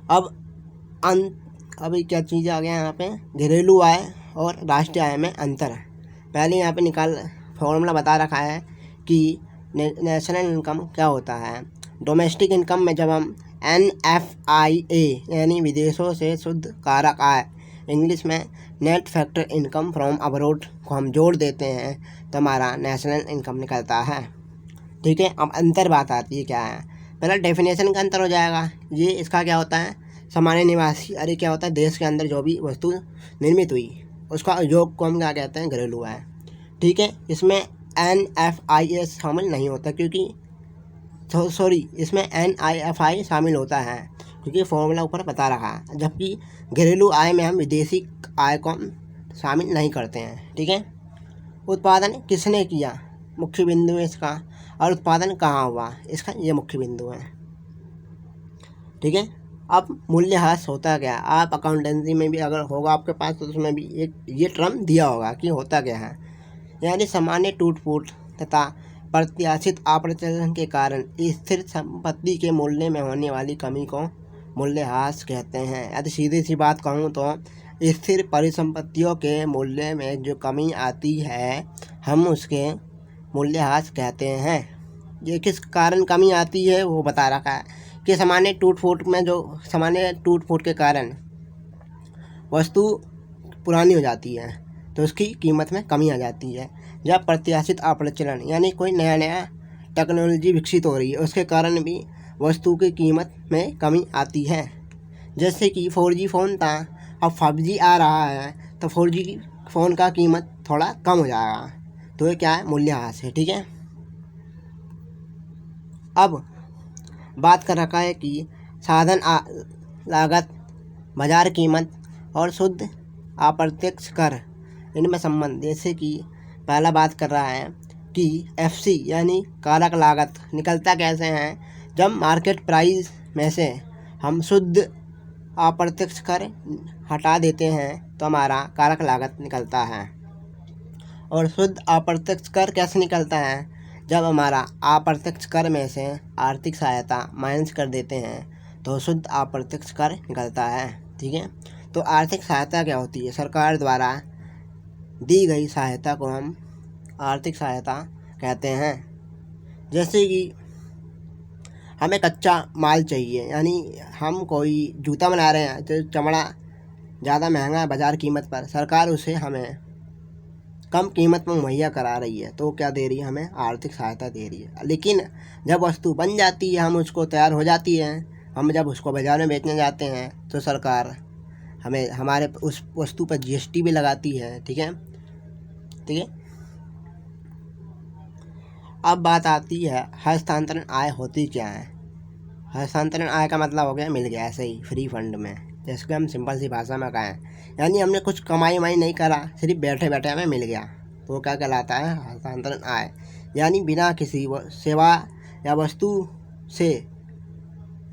अब अभी क्या चीज़ आ गया यहाँ पे, घरेलू आय और राष्ट्रीय आय में अंतर है। पहले यहाँ पे फॉर्मूला बता रखा है कि नेशनल इनकम क्या होता है। डोमेस्टिक इनकम में जब हम NFIA यानी विदेशों से शुद्ध कारक आय, इंग्लिश में net factor income from abroad को हम जोड़ देते हैं तो हमारा नेशनल इनकम निकलता है। ठीक है, अब अंतर बात आती है क्या है। पहला डेफिनेशन का अंतर हो जाएगा। ये इसका क्या होता है, सामान्य निवासी, अरे क्या होता है, देश के अंदर जो भी वस्तु निर्मित हुई उसका योग को हम क्या कहते हैं, घरेलू आय। ठीक है, इसमें NFIA शामिल नहीं होता क्योंकि इसमें NIFI शामिल होता है क्योंकि फॉर्मूला ऊपर बता रखा है, जबकि घरेलू आय में हम विदेशी आय को शामिल नहीं करते हैं। ठीक है, उत्पादन किसने किया, मुख्य बिंदु है इसका, और उत्पादन कहाँ हुआ, इसका ये मुख्य बिंदु है। ठीक है, अब मूल्यह्रास होता क्या, आप अकाउंटेंसी में भी अगर होगा आपके पास तो उसमें भी एक ये टर्म दिया होगा कि होता क्या है। यानी सामान्य टूट फूट तथा प्रत्याशित अप्रचलन के कारण स्थिर संपत्ति के मूल्य में होने वाली कमी को मूल्यह्रास कहते हैं। यदि सीधी सी बात कहूँ तो स्थिर परिसंपत्तियों के मूल्य में जो कमी आती है हम उसके मूल्यह्रास कहते हैं। ये किस कारण कमी आती है वो बता रखा है कि सामान्य टूट फूट के कारण वस्तु पुरानी हो जाती है तो उसकी कीमत में कमी आ जाती है। जब प्रत्याशित अप्रचलन यानी कोई नया टेक्नोलॉजी विकसित हो रही है उसके कारण भी वस्तु की कीमत में कमी आती है। जैसे कि 4G फ़ोन था, अब 5G आ रहा है तो 4G फ़ोन का कीमत थोड़ा कम हो जाएगा, तो ये क्या है, मूल्यह्रास है। ठीक है, अब बात कर रखा है कि साधन लागत, बाजार कीमत और शुद्ध अप्रत्यक्ष कर, इनमें संबंध। जैसे कि पहला बात कर रहा है कि FC यानी कारक लागत निकलता कैसे है, जब मार्केट प्राइस में से हम शुद्ध अप्रत्यक्ष कर हटा देते हैं तो हमारा कारक लागत निकलता है। और शुद्ध अप्रत्यक्ष कर कैसे निकलता है, जब हमारा अप्रत्यक्ष कर में से आर्थिक सहायता माइनस कर देते हैं तो शुद्ध अप्रत्यक्ष कर निकलता है। ठीक है, तो आर्थिक सहायता क्या होती है, सरकार द्वारा दी गई सहायता को हम आर्थिक सहायता कहते हैं। जैसे कि हमें कच्चा माल चाहिए, यानी हम कोई जूता बना रहे हैं तो चमड़ा ज़्यादा महंगा है बाज़ार कीमत पर, सरकार उसे हमें कम कीमत में मुहैया करा रही है तो क्या दे रही है, हमें आर्थिक सहायता दे रही है। लेकिन जब वस्तु बन जाती है, हम उसको तैयार हो जाती है, हम जब उसको बाज़ार में बेचने जाते हैं तो सरकार हमें हमारे उस वस्तु पर GST भी लगाती है। ठीक है, ठीक है। अब बात आती है हस्तांतरण आय होती क्या है। हस्तांतरण आय का मतलब हो गया मिल गया, ऐसे ही फ्री फंड में, जैसे कि हम सिंपल सी भाषा में कहें, यानी हमने कुछ कमाई नहीं करा, सिर्फ बैठे बैठे हमें मिल गया, तो वो क्या कहलाता है, हस्तांतरण आय। यानी बिना किसी सेवा या वस्तु से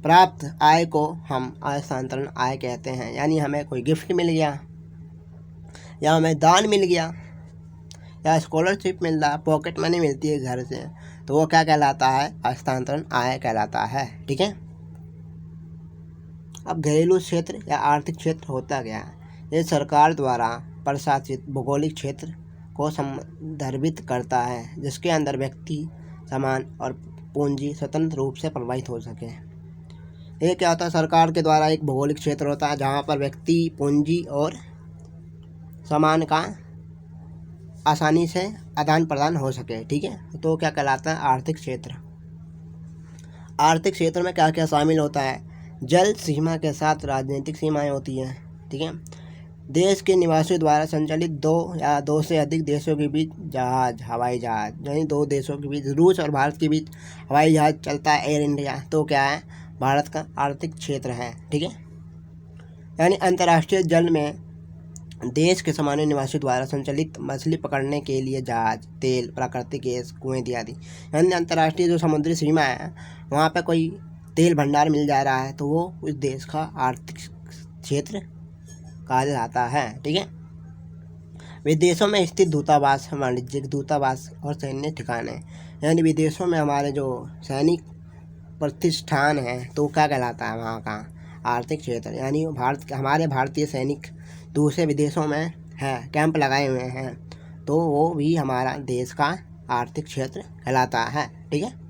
प्राप्त आय को हम हस्तांतरण आय कहते हैं। यानी हमें कोई गिफ्ट मिल गया या हमें दान मिल गया या स्कॉलरशिप मिल रहा, पॉकेट मनी मिलती है घर से, तो वो क्या कहलाता है, हस्तांतरण आय कहलाता है। ठीक है, अब घरेलू क्षेत्र या आर्थिक क्षेत्र होता क्या है, ये सरकार द्वारा प्रशासित भौगोलिक क्षेत्र को संदर्भित करता है जिसके अंदर व्यक्ति, सामान और पूंजी स्वतंत्र रूप से प्रवाहित हो सके। ये क्या होता है, सरकार के द्वारा एक भौगोलिक क्षेत्र होता है जहाँ पर व्यक्ति, पूंजी और सामान का आसानी से आदान प्रदान हो सके। ठीक है, तो क्या कहलाता है, आर्थिक क्षेत्र। आर्थिक क्षेत्र में क्या क्या शामिल होता है, जल सीमा के साथ राजनीतिक सीमाएं होती हैं। ठीक है, देश के निवासियों द्वारा संचालित 2 या 2 से अधिक देशों के बीच जहाज, हवाई जहाज, यानी 2 देशों के बीच, रूस और भारत के बीच हवाई जहाज चलता है, एयर इंडिया, तो क्या है, भारत का आर्थिक क्षेत्र है। ठीक है, यानी अंतर्राष्ट्रीय जल में देश के सामान्य निवासियों द्वारा संचालित मछली पकड़ने के लिए जहाज, तेल, प्राकृतिक गैस, कुएं इत्यादि। यानी अंतर्राष्ट्रीय जो समुद्री सीमा है वहाँ पे कोई तेल भंडार मिल जा रहा है तो वो उस देश का आर्थिक क्षेत्र कहा जाता है। ठीक है, विदेशों में स्थित दूतावास, वाणिज्यिक दूतावास और सैन्य ठिकाने, यानी विदेशों में हमारे जो सैनिक प्रतिष्ठान है तो क्या कहलाता है, वहाँ का आर्थिक क्षेत्र, यानी हमारे भारतीय सैनिक दूसरे विदेशों में हैं, कैंप लगाए हुए हैं, तो वो भी हमारा देश का आर्थिक क्षेत्र कहलाता है। ठीक है।